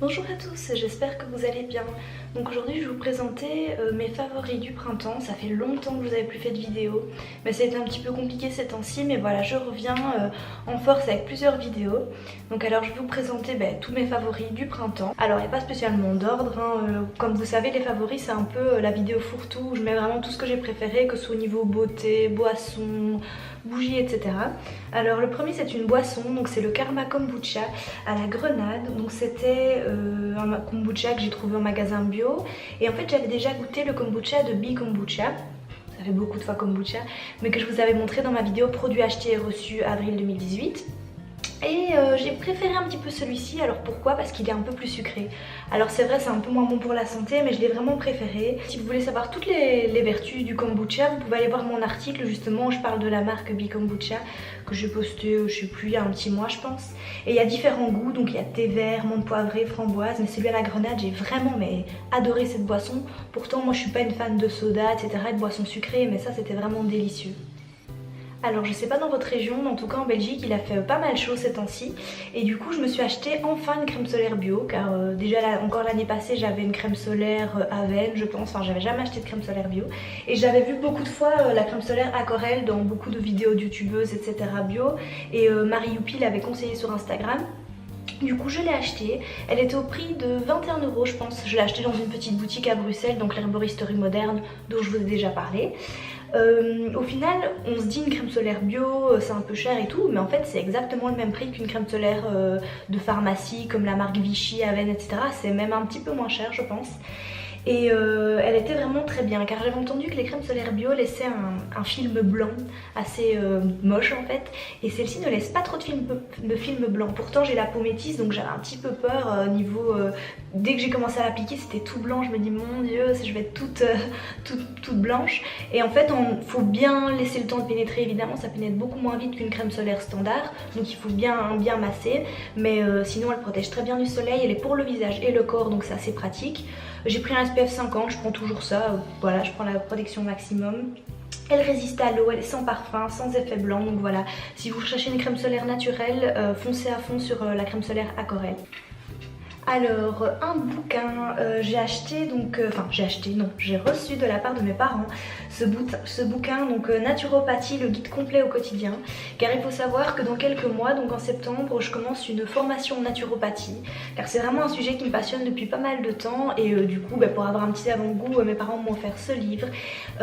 Bonjour à tous, j'espère que vous allez bien. Donc aujourd'hui je vais vous présenter mes favoris du printemps. Ça fait longtemps que je vous avais plus fait de vidéo, mais ça a été un petit peu compliqué ces temps-ci, mais voilà, je reviens en force avec plusieurs vidéos. Donc alors je vais vous présenter tous mes favoris du printemps. Alors il n'y a pas spécialement d'ordre, hein. Comme vous savez les favoris c'est un peu la vidéo fourre-tout où je mets vraiment tout ce que j'ai préféré, que ce soit au niveau beauté, boisson, bougies, etc. Alors le premier c'est une boisson, donc c'est le Karma Kombucha à la grenade. Donc c'était un kombucha que j'ai trouvé en magasin bio. Et en fait j'avais déjà goûté le kombucha de Bee Kombucha. Ça fait beaucoup de fois kombucha, mais que je vous avais montré dans ma vidéo produits achetés et reçus avril 2018. Et j'ai préféré un petit peu celui-ci. Alors pourquoi? Parce qu'il est un peu plus sucré. Alors c'est vrai c'est un peu moins bon pour la santé, mais je l'ai vraiment préféré. Si vous voulez savoir toutes les vertus du kombucha, vous pouvez aller voir mon article justement où je parle de la marque Bee Kombucha que j'ai posté je sais plus il y a un petit mois je pense. Et il y a différents goûts, donc il y a thé vert, menthe poivrée, framboise, mais celui à la grenade j'ai vraiment adoré cette boisson. Pourtant moi je suis pas une fan de soda etc et de boissons sucrées, mais ça c'était vraiment délicieux. Alors je sais pas dans votre région, mais en tout cas en Belgique il a fait pas mal chaud ces temps-ci. Et du coup je me suis acheté enfin une crème solaire bio, car déjà encore l'année passée j'avais une crème solaire Aven je pense, enfin j'avais jamais acheté de crème solaire bio. Et j'avais vu beaucoup de fois la crème solaire Aquarelle dans beaucoup de vidéos de youtubeuses etc bio. Et Marie Youpi l'avait conseillé sur Instagram. Du coup je l'ai achetée, elle était au prix de 21 € je pense. Je l'ai achetée dans une petite boutique à Bruxelles, donc l'herboristerie moderne dont je vous ai déjà parlé. Au final on se dit une crème solaire bio c'est un peu cher et tout, mais en fait c'est exactement le même prix qu'une crème solaire de pharmacie comme la marque Vichy, Aven etc. C'est même un petit peu moins cher je pense. Et elle était vraiment très bien, car j'avais entendu que les crèmes solaires bio laissaient un film blanc assez moche en fait, et celle-ci ne laisse pas trop de film blanc. Pourtant j'ai la peau métisse donc j'avais un petit peu peur niveau... dès que j'ai commencé à l'appliquer c'était tout blanc, je me dis mon dieu je vais être toute blanche. Et en fait il faut bien laisser le temps de pénétrer, évidemment ça pénètre beaucoup moins vite qu'une crème solaire standard, donc il faut bien masser, mais sinon elle protège très bien du soleil, elle est pour le visage et le corps donc c'est assez pratique. J'ai pris un SPF 50, je prends toujours ça, voilà, je prends la protection maximum. Elle résiste à l'eau, elle est sans parfum, sans effet blanc, donc voilà. Si vous cherchez une crème solaire naturelle, foncez à fond sur la crème solaire Aquarelle. Alors un bouquin, j'ai acheté donc, j'ai reçu de la part de mes parents ce bouquin donc Naturopathie, le guide complet au quotidien, car il faut savoir que dans quelques mois, donc en septembre, je commence une formation en naturopathie, car c'est vraiment un sujet qui me passionne depuis pas mal de temps. Et du coup pour avoir un petit avant-goût, mes parents m'ont offert ce livre.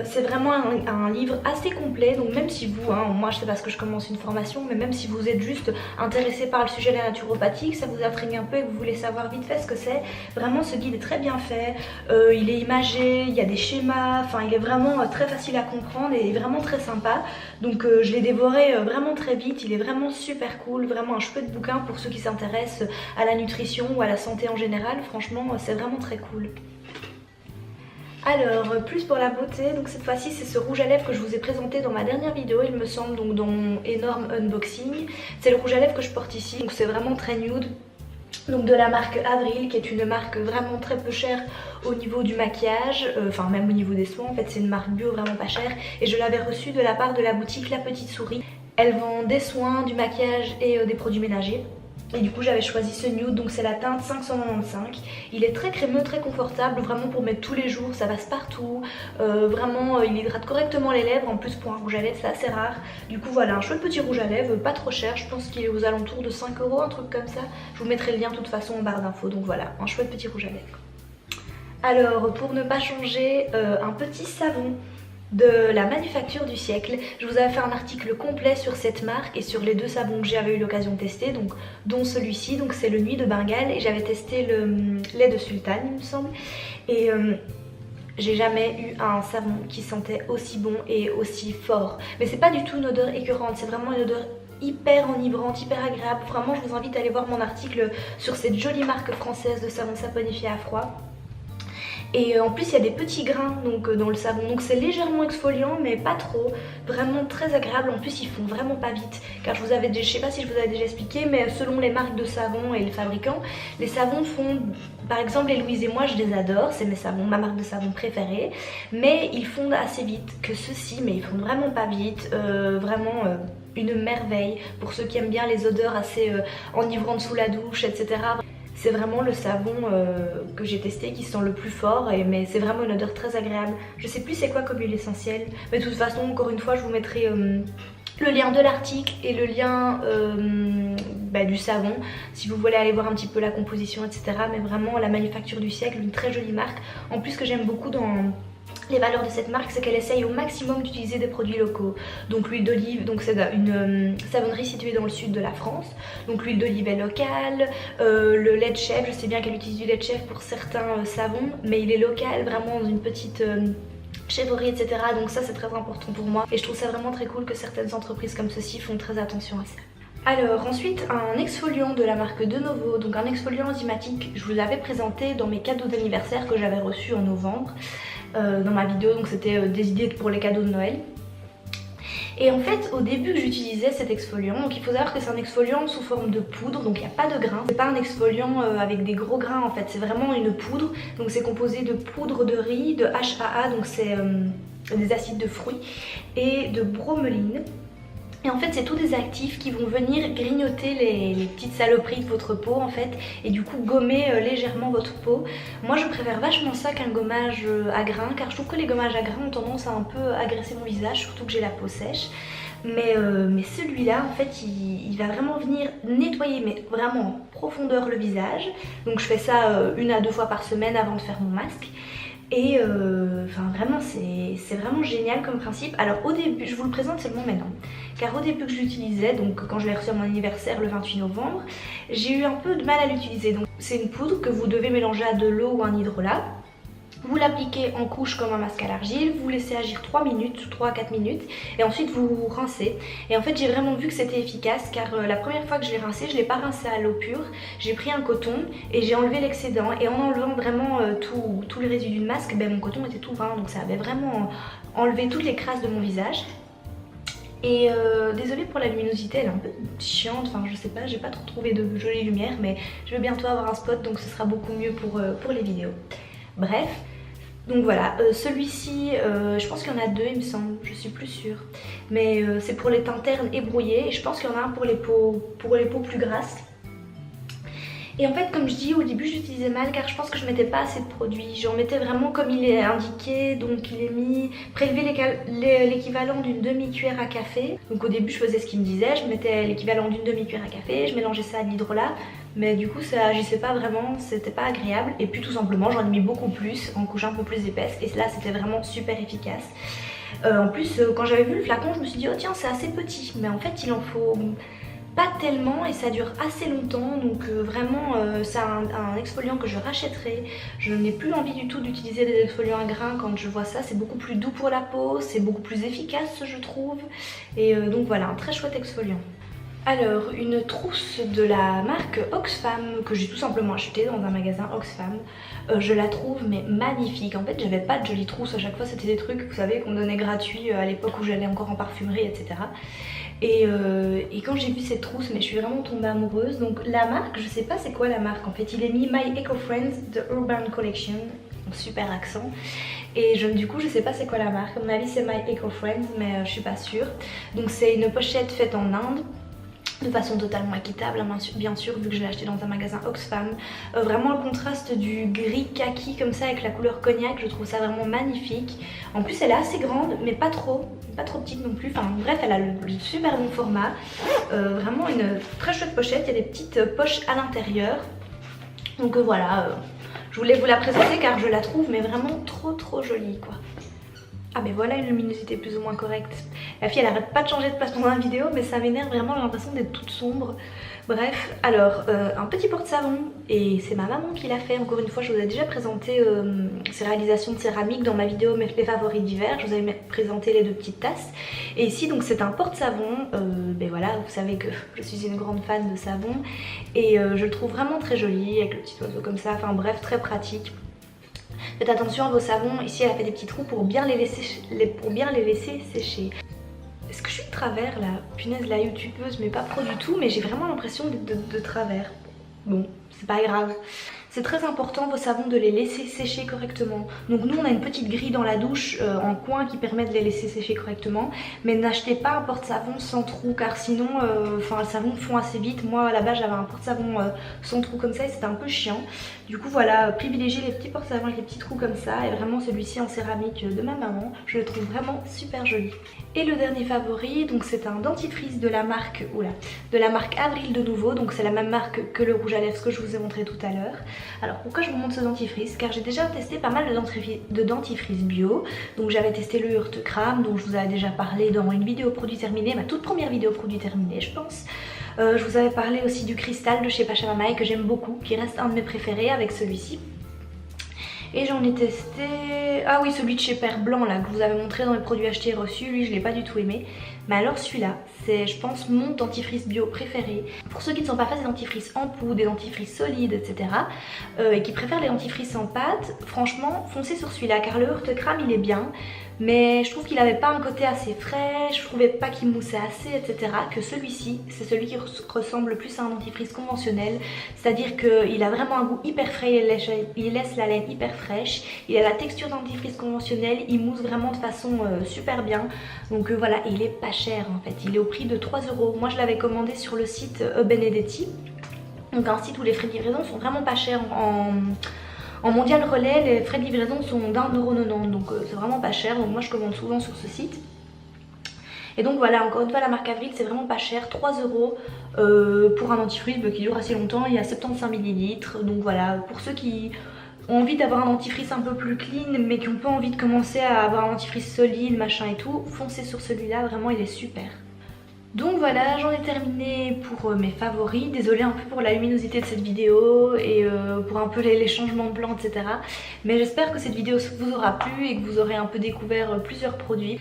C'est vraiment un livre assez complet, donc même si vous, moi je sais parce que je commence une formation, mais même si vous êtes juste intéressé par le sujet de la naturopathie, que ça vous intrigue un peu et que vous voulez savoir vite fait ce que c'est, vraiment ce guide est très bien fait, il est imagé, il y a des schémas, enfin il est vraiment très facile à comprendre et vraiment très sympa. Donc je l'ai dévoré vraiment très vite, il est vraiment super cool, vraiment un chouette bouquin pour ceux qui s'intéressent à la nutrition ou à la santé en général. Franchement c'est vraiment très cool. Alors plus pour la beauté, donc cette fois-ci c'est ce rouge à lèvres que je vous ai présenté dans ma dernière vidéo il me semble, donc dans mon énorme unboxing. C'est le rouge à lèvres que je porte ici, donc c'est vraiment très nude. Donc de la marque Avril, qui est une marque vraiment très peu chère au niveau du maquillage, enfin même au niveau des soins en fait, c'est une marque bio vraiment pas chère. Et je l'avais reçue de la part de la boutique La Petite Souris. Elle vend des soins, du maquillage et des produits ménagers. Et du coup j'avais choisi ce nude, donc c'est la teinte 595. Il est très crémeux, très confortable, vraiment pour mettre tous les jours, ça passe partout. Vraiment il hydrate correctement les lèvres, en plus pour un rouge à lèvres c'est assez rare. Du coup voilà, un chouette petit rouge à lèvres, pas trop cher, je pense qu'il est aux alentours de 5 €, un truc comme ça. Je vous mettrai le lien de toute façon en barre d'infos, donc voilà, un chouette petit rouge à lèvres. Alors pour ne pas changer, un petit savon de la manufacture du siècle. Je vous avais fait un article complet sur cette marque et sur les deux savons que j'avais eu l'occasion de tester, donc dont celui-ci, donc c'est le Nuit de Bengale, et j'avais testé le lait de sultane il me semble. Et j'ai jamais eu un savon qui sentait aussi bon et aussi fort. Mais c'est pas du tout une odeur écœurante, c'est vraiment une odeur hyper enivrante, hyper agréable. Vraiment je vous invite à aller voir mon article sur cette jolie marque française de savon saponifié à froid. Et en plus il y a des petits grains donc, dans le savon, donc c'est légèrement exfoliant mais pas trop, vraiment très agréable. En plus ils font vraiment pas vite, car je sais pas si je vous avais déjà expliqué, mais selon les marques de savon et les fabricants, les savons font, par exemple les Louise et moi je les adore, c'est ma marque de savon préférée, mais ils fondent assez vite que ceux-ci, mais ils fondent vraiment pas vite, vraiment une merveille pour ceux qui aiment bien les odeurs assez enivrantes sous la douche etc. C'est vraiment le savon que j'ai testé qui sent le plus fort, mais c'est vraiment une odeur très agréable. Je sais plus c'est quoi comme huile essentielle, mais de toute façon encore une fois je vous mettrai le lien de l'article et le lien du savon si vous voulez aller voir un petit peu la composition, etc. Mais vraiment la manufacture du siècle, une très jolie marque. En plus, ce que j'aime beaucoup dans les valeurs de cette marque, c'est qu'elle essaye au maximum d'utiliser des produits locaux. Donc l'huile d'olive, donc c'est une savonnerie située dans le sud de la France. Donc l'huile d'olive est locale, le lait de chèvre, je sais bien qu'elle utilise du lait de chèvre pour certains savons, mais il est local, vraiment dans une petite chèvrerie, etc. Donc ça c'est très important pour moi et je trouve ça vraiment très cool que certaines entreprises comme ceci font très attention à ça. Alors ensuite, un exfoliant de la marque De Novo, donc un exfoliant enzymatique. Je vous l'avais présenté dans mes cadeaux d'anniversaire que j'avais reçus en novembre dans ma vidéo, donc c'était des idées pour les cadeaux de Noël. Et en fait, au début que j'utilisais cet exfoliant, donc il faut savoir que c'est un exfoliant sous forme de poudre, donc il n'y a pas de grains. C'est pas un exfoliant avec des gros grains en fait, c'est vraiment une poudre. Donc c'est composé de poudre de riz, de HAA, donc c'est des acides de fruits, et de bromeline. Et en fait c'est tous des actifs qui vont venir grignoter les petites saloperies de votre peau en fait, et du coup gommer légèrement votre peau. Moi je préfère vachement ça qu'un gommage à grains, car je trouve que les gommages à grains ont tendance à un peu agresser mon visage, surtout que j'ai la peau sèche. Mais celui-là en fait il va vraiment venir nettoyer, mais vraiment en profondeur le visage. Donc je fais ça 1 à 2 fois par semaine avant de faire mon masque. Et vraiment c'est vraiment génial comme principe. Alors au début, je vous le présente seulement maintenant, car au début que je l'utilisais, donc quand je l'ai reçu à mon anniversaire le 28 novembre, j'ai eu un peu de mal à l'utiliser. Donc c'est une poudre que vous devez mélanger à de l'eau ou un hydrolat. Vous l'appliquez en couche comme un masque à l'argile, vous laissez agir 3 minutes, 3 à 4 minutes, et ensuite vous rincez. Et en fait j'ai vraiment vu que c'était efficace, car la première fois que je l'ai rincé, je ne l'ai pas rincé à l'eau pure. J'ai pris un coton et j'ai enlevé l'excédent, et en enlevant vraiment tout le résidu du masque, mon coton était tout brun, donc ça avait vraiment enlevé toutes les crasses de mon visage. Et désolée pour la luminosité, elle est un peu chiante, enfin je sais pas, j'ai pas trop trouvé de jolie lumière, mais je vais bientôt avoir un spot, donc ce sera beaucoup mieux pour les vidéos. Bref, donc voilà, celui-ci, je pense qu'il y en a 2 il me semble, je suis plus sûre. Mais c'est pour les teintes ternes et brouillées, et je pense qu'il y en a un pour les peaux plus grasses. Et en fait comme je dis, au début j'utilisais mal car je pense que je mettais pas assez de produits. J'en mettais vraiment comme il est indiqué, donc il est mis prélever l'équivalent d'une demi-cuillère à café. Donc au début je faisais ce qu'il me disait, je mettais l'équivalent d'une demi-cuillère à café, je mélangeais ça à de l'hydrolat. Mais du coup ça agissait pas vraiment, c'était pas agréable. Et puis tout simplement j'en ai mis beaucoup plus, en couche un peu plus épaisse. Et là c'était vraiment super efficace. En plus quand j'avais vu le flacon je me suis dit oh tiens c'est assez petit. Mais en fait il en faut pas tellement et ça dure assez longtemps, donc vraiment c'est un exfoliant que je rachèterai. Je n'ai plus envie du tout d'utiliser des exfoliants à grains quand je vois ça, c'est beaucoup plus doux pour la peau, c'est beaucoup plus efficace je trouve, et donc voilà, un très chouette exfoliant. Alors une trousse de la marque Oxfam que j'ai tout simplement achetée dans un magasin Oxfam. Je la trouve mais magnifique. En fait j'avais pas de jolies trousses, à chaque fois c'était des trucs vous savez qu'on me donnait gratuits à l'époque où j'allais encore en parfumerie, etc. Et quand j'ai vu cette trousse, mais je suis vraiment tombée amoureuse. Donc la marque, je sais pas c'est quoi la marque en fait, il est mis My Eco Friends The Urban Collection, super accent. Et du coup je sais pas c'est quoi la marque, à mon avis c'est My Eco Friends mais je suis pas sûre. Donc c'est une pochette faite en Inde, de façon totalement équitable bien sûr vu que je l'ai acheté dans un magasin Oxfam. Vraiment le contraste du gris kaki comme ça avec la couleur cognac, je trouve ça vraiment magnifique. En plus elle est assez grande mais pas trop petite non plus, enfin bref elle a le super bon format. Vraiment une très chouette pochette, il y a des petites poches à l'intérieur. Donc voilà, je voulais vous la présenter car je la trouve mais vraiment trop jolie quoi. Ah mais voilà une luminosité plus ou moins correcte. La fille elle arrête pas de changer de place pendant la vidéo mais ça m'énerve vraiment, j'ai l'impression d'être toute sombre. Bref, alors un petit porte-savon et c'est ma maman qui l'a fait. Encore une fois je vous ai déjà présenté ses réalisations de céramique dans ma vidéo mes favoris d'hiver. Je vous avais présenté les 2 petites tasses. Et ici donc c'est un porte-savon, voilà vous savez que je suis une grande fan de savon. Et je le trouve vraiment très joli avec le petit oiseau comme ça, enfin bref très pratique. Faites attention à vos savons, ici elle a fait des petits trous pour bien les laisser sécher. Est-ce que je suis de travers là? Punaise la youtubeuse mais pas pro du tout, mais j'ai vraiment l'impression de travers. Bon, c'est pas grave. c'est très important vos savons de les laisser sécher correctement. Donc nous on a une petite grille dans la douche en coin qui permet de les laisser sécher correctement. Mais n'achetez pas un porte-savon sans trou car sinon le savon fond assez vite. Moi là-bas j'avais un porte-savon sans trou comme ça et c'était un peu chiant. Du coup voilà, privilégiez les petits porte-savons avec les petits trous comme ça. Et vraiment celui-ci en céramique de ma maman, je le trouve vraiment super joli. Et le dernier favori, donc c'est un dentifrice de la marque Avril de nouveau. Donc c'est la même marque que le rouge à lèvres que je vous ai montré tout à l'heure. Alors pourquoi je vous montre ce dentifrice? Car j'ai déjà testé pas mal de dentifrice bio. Donc j'avais testé le Urtekram dont je vous avais déjà parlé dans une vidéo produit terminé, ma toute première vidéo produit terminé je pense. Je vous avais parlé aussi du cristal de chez Pachamamaï que j'aime beaucoup, qui reste un de mes préférés avec celui-ci. Et j'en ai testé, ah oui celui de chez Père Blanc là que je vous avais montré dans les produits achetés et reçus, lui je l'ai pas du tout aimé. Mais alors celui-là, c'est je pense mon dentifrice bio préféré. Pour ceux qui ne sont pas fans des dentifrices en poudre, des dentifrices solides etc. Et qui préfèrent les dentifrices en pâte, franchement foncez sur celui-là car le Urtekram il est bien. Mais je trouve qu'il n'avait pas un côté assez frais, je trouvais pas qu'il moussait assez etc. Que celui-ci, c'est celui qui ressemble le plus à un dentifrice conventionnel. C'est-à-dire qu'il a vraiment un goût hyper frais, il laisse la laine hyper fraîche. Il a la texture d'un dentifrice conventionnel, il mousse vraiment de façon super bien. Donc voilà, et il est pas cher en fait, il est au prix de 3 €. Moi je l'avais commandé sur le site Benedetti. Donc un site où les frais de livraison sont vraiment pas chers. En mondial relais, les frais de livraison sont d'1,90 €, donc c'est vraiment pas cher. Donc moi je commande souvent sur ce site. Et donc voilà, encore une fois la marque Avril c'est vraiment pas cher, 3 € pour un dentifrice qui dure assez longtemps, il y a 75 ml. Donc voilà, pour ceux qui ont envie d'avoir un dentifrice un peu plus clean mais qui n'ont pas envie de commencer à avoir un dentifrice solide machin et tout, foncez sur celui-là, vraiment il est super. Donc voilà, j'en ai terminé pour mes favoris. Désolée un peu pour la luminosité de cette vidéo et pour un peu les changements de plans etc. Mais j'espère que cette vidéo vous aura plu et que vous aurez un peu découvert plusieurs produits.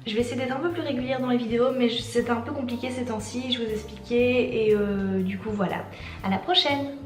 Je vais essayer d'être un peu plus régulière dans les vidéos mais c'est un peu compliqué ces temps-ci, je vous expliquais et du coup voilà. À la prochaine!